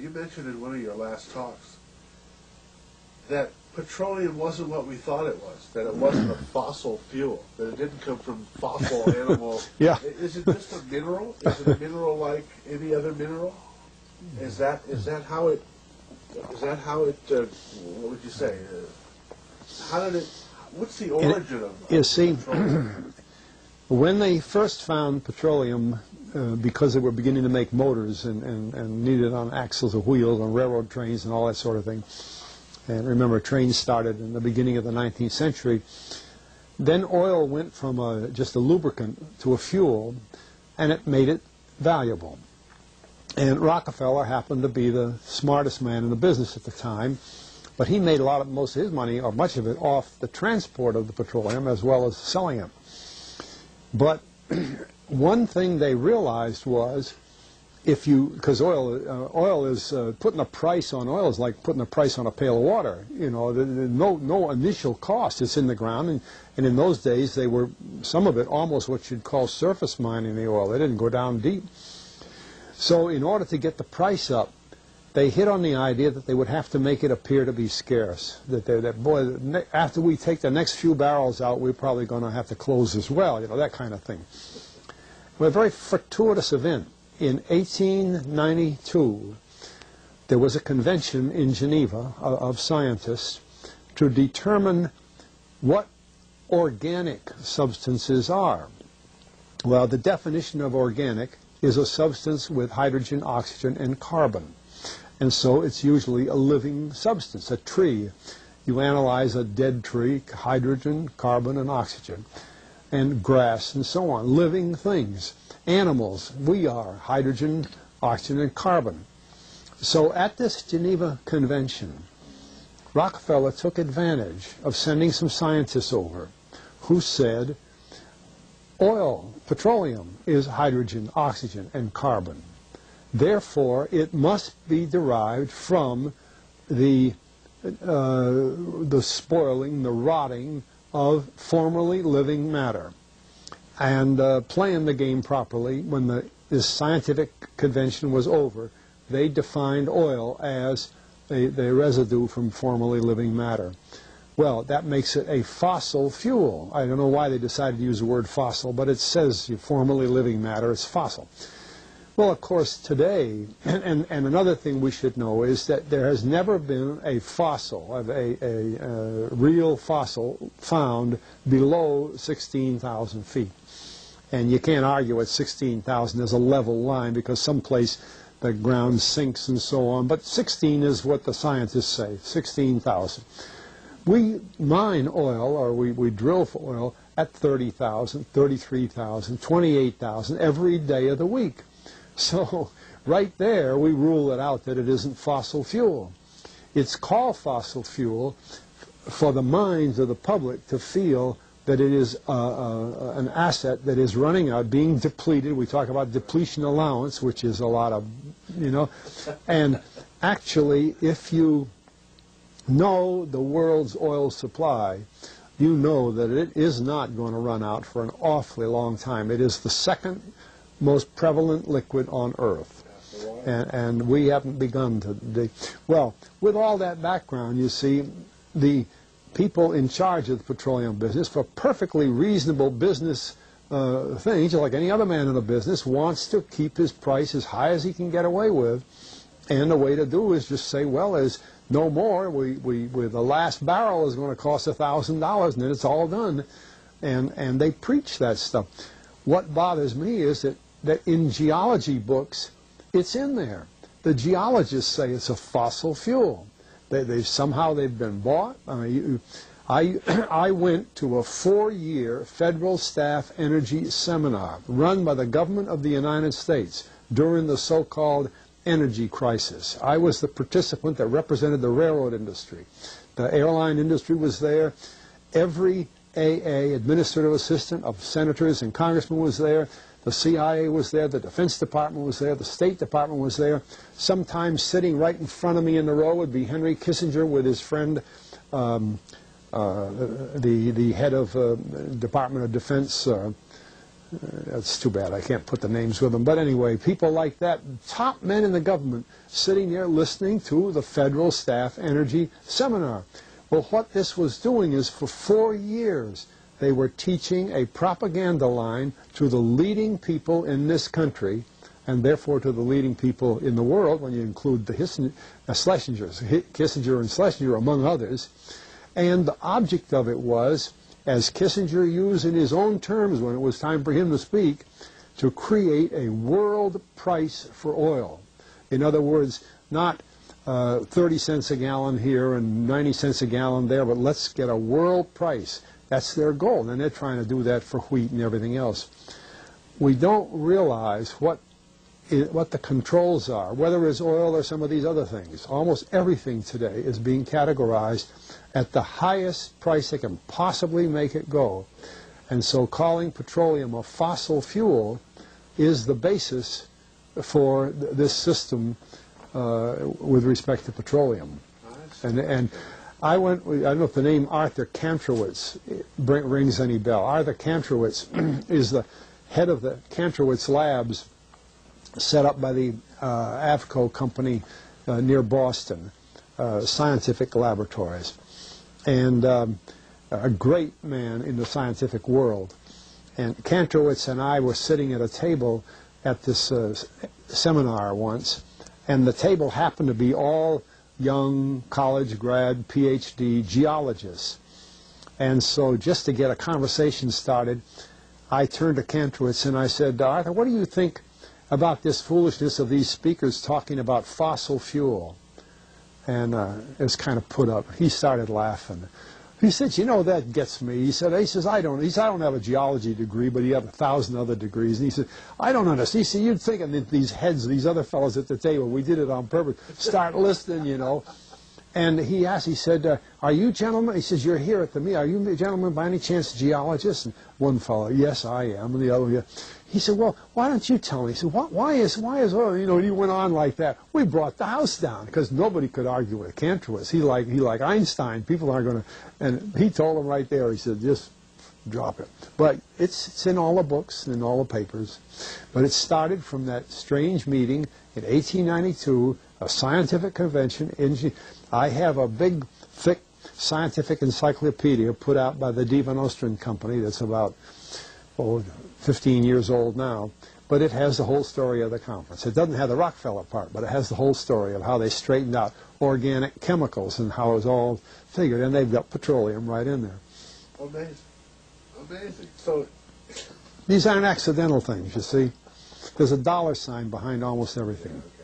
you mentioned in one of your last talks that petroleum wasn't what we thought it was, that it wasn't a fossil fuel, that it didn't come from fossil animal. Yeah. Is it just a mineral? Is it a mineral like any other mineral? Is that how it, what would you say? How did it, what's the origin of You see, petroleum? when they first found petroleum, because they were beginning to make motors and needed on axles of wheels on railroad trains and all that sort of thing, and remember trains started in the beginning of the 19th century, then oil went from just a lubricant to a fuel, and it made it valuable. And Rockefeller happened to be the smartest man in the business at the time, but he made most of his money, or much of it, off the transport of the petroleum as well as selling it. But one thing they realized was, because oil is putting a price on oil is like putting a price on a pail of water. You know, no initial cost. It's in the ground, and in those days they were, some of it, almost what you'd call surface mining the oil. They didn't go down deep. So in order to get the price up, they hit on the idea that they would have to make it appear to be scarce. That boy, after we take the next few barrels out, we're probably going to have to close as well. You know, that kind of thing. Well, a very fortuitous event. In 1892, there was a convention in Geneva of scientists to determine what organic substances are. Well, the definition of organic is a substance with hydrogen, oxygen, and carbon. And so it's usually a living substance, a tree. You analyze a dead tree, hydrogen, carbon, and oxygen, and grass and so on, living things. Animals, we are hydrogen, oxygen, and carbon. So at this Geneva Convention, Rockefeller took advantage of sending some scientists over who said, oil, petroleum, is hydrogen, oxygen, and carbon. Therefore, it must be derived from the spoiling, the rotting of formerly living matter. And playing the game properly, when this scientific convention was over, they defined oil as the residue from formerly living matter. Well, that makes it a fossil fuel. I don't know why they decided to use the word fossil, but it says formerly living matter, it's fossil. Well, of course, today, and another thing we should know is that there has never been a fossil, a real fossil, found below 16,000 feet. And you can't argue at 16,000 as a level line, because someplace the ground sinks and so on. But 16 is what the scientists say, 16,000. We mine oil, or we drill for oil, at 30,000, 33,000, 28,000 every day of the week. So right there we rule it out that it isn't fossil fuel. It's called fossil fuel for the minds of the public to feel that it is an asset that is running out, being depleted. We talk about depletion allowance, which is a lot of, you know. And actually, if you know the world's oil supply, you know that it is not going to run out for an awfully long time. It is the second most prevalent liquid on Earth. And we haven't begun to... Well, with all that background, you see, the people in charge of the petroleum business, for perfectly reasonable business things, just like any other man in the business, wants to keep his price as high as he can get away with. And the way to do is just say, well, there's no more. The last barrel is going to cost $1,000, and then it's all done. And they preach that stuff. What bothers me is that in geology books, it's in there. The geologists say it's a fossil fuel. Somehow they've been bought. I mean, I went to a 4-year federal staff energy seminar run by the government of the United States during the so-called energy crisis. I was the participant that represented the railroad industry. The airline industry was there. Every AA, administrative assistant of senators and congressmen, was there. The CIA was there, the Defense Department was there, the State Department was there. Sometimes sitting right in front of me in the row would be Henry Kissinger with his friend, the head of Department of Defense, That's too bad. I can't put the names with them. But anyway, people like that, top men in the government, sitting there listening to the Federal Staff Energy Seminar. Well, what this was doing is for 4 years, they were teaching a propaganda line to the leading people in this country, and therefore to the leading people in the world, when you include the Schlesingers, Kissinger and Schlesinger, among others. And the object of it was, as Kissinger used in his own terms when it was time for him to speak, to create a world price for oil. In other words, not 30 cents a gallon here and 90 cents a gallon there, but let's get a world price. That's their goal, and they're trying to do that for wheat and everything else. We don't realize what the controls are, whether it's oil or some of these other things. Almost everything today is being categorized at the highest price they can possibly make it go. And so calling petroleum a fossil fuel is the basis for this system with respect to petroleum. And I don't know if the name Arthur Kantrowitz rings any bell. Arthur Kantrowitz is the head of the Kantrowitz Labs set up by the AVCO company near Boston, Scientific Laboratories. And a great man in the scientific world. And Kantrowitz and I were sitting at a table at this seminar once, and the table happened to be all young college grad, PhD geologists. And so just to get a conversation started, I turned to Kantrowitz and I said, Arthur, what do you think about this foolishness of these speakers talking about fossil fuel? And it was kind of put up. He started laughing. He said, you know, that gets me. He says, I don't have a geology degree, but he had 1,000 other degrees. And he said, I don't understand. He said, you'd think that these heads, these other fellows at the table, we did it on purpose, start listening, you know. And he asked, he said, are you gentlemen? He says, you're here at the meeting. Are you gentlemen by any chance geologists? And one fellow, yes, I am. And the other, yeah. He said, well, why don't you tell me? He said, why is oil, you know, and he went on like that. We brought the house down because nobody could argue with Kantrowitz. He like Einstein. People aren't going to, and he told them right there, he said, just drop it. But it's in all the books and in all the papers. But it started from that strange meeting in 1892, a scientific convention. I have a big, thick scientific encyclopedia put out by the Divan Ostrand Company that's about 15 years old now, but it has the whole story of the conference. It doesn't have the Rockefeller part, but it has the whole story of how they straightened out organic chemicals and how it was all figured, and they've got petroleum right in there. Amazing. Amazing. So these aren't accidental things, you see. There's a dollar sign behind almost everything. Okay.